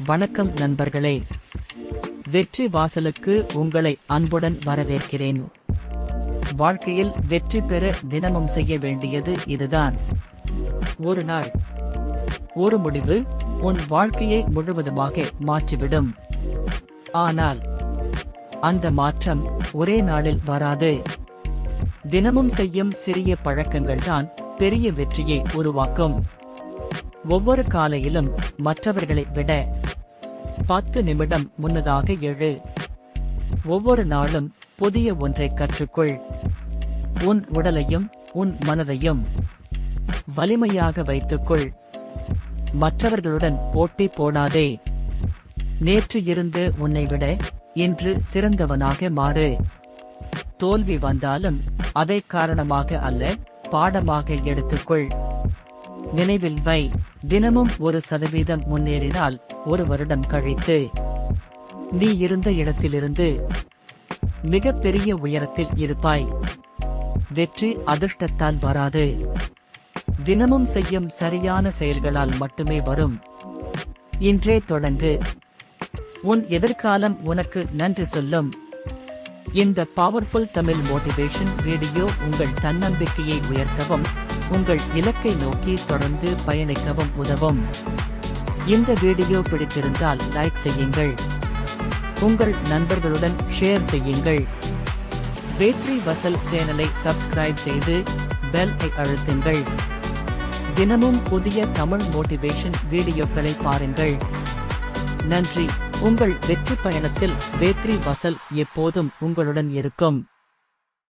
வணக்கம் நண்பர்களே, வெற்றி வாசலுக்கு உங்களை அன்புடன் வரவேற்கிறேன். வாழ்க்கையில் வெற்றி பெற தினமும் செய்ய வேண்டியது இதுதான். ஒரு நாள், ஒரு முடிவு உன் வாழ்க்கையை முழுவதுமாக மாற்றிவிடும். ஆனால் அந்த மாற்றம் ஒரே நாளில் வராது. தினமும் செய்யும் சிறிய பழக்கங்கள் தான் பெரிய வெற்றியை உருவாக்கும். ஒவ்வொரு காலையிலும் மற்றவர்களை விட 10 நிமிடம் முன்னதாக எழு. ஒவ்வொரு நாளும் புதிய ஒன்றை கற்றுக்கொள். உன் உடலையும் உன் மனதையும் வலிமையாக வைத்துக்கொள். மற்றவர்களுடன் போட்டி போடாதே. நேற்று இருந்து உன்னை விட இன்று சிறந்தவனாக மாறு. தோல்வி வந்தாலும் அதை காரணமாக அல்ல, பாடமாக எடுத்துக்கொள். நினைவில் வை, தினமும் 1% முன்னேறினால் 1 வருடம் கழித்து நீ இருந்த இடத்திலிருந்து மிக பெரிய உயரத்தில் இருப்பாய். வெற்றி அதிர்ஷ்டத்தால் வராது, தினமும் செய்யும் சரியான செயல்களால் மட்டுமே வரும். இன்றே தொடங்கு. உன் எதிர்காலம் உனக்கு நன்றி சொல்லும். இந்த பவர்ஃபுல் தமிழ் மோட்டிவேஷன் வீடியோ உங்கள் தன்னம்பிக்கையை உயர்த்தவும் உங்கள் இலக்கை நோக்கி தொடர்ந்து பயணிக்கவும் உதவும். இந்த வீடியோ பிடித்திருந்தால் லைக் செய்யுங்கள், உங்கள் நண்பர்களுடன் ஷேர் செய்யுங்கள். வெற்றி வசல் சேனலை சப்ஸ்கிரைப் செய்து பெல் ஐ அழுத்துங்கள். தினமும் புதிய தமிழ் மோட்டிவேஷன் வீடியோக்களை பாருங்கள். நன்றி. உங்கள் வெற்றி பயணத்தில் வெற்றி வசல் எப்போதும் உங்களுடன் இருக்கும்.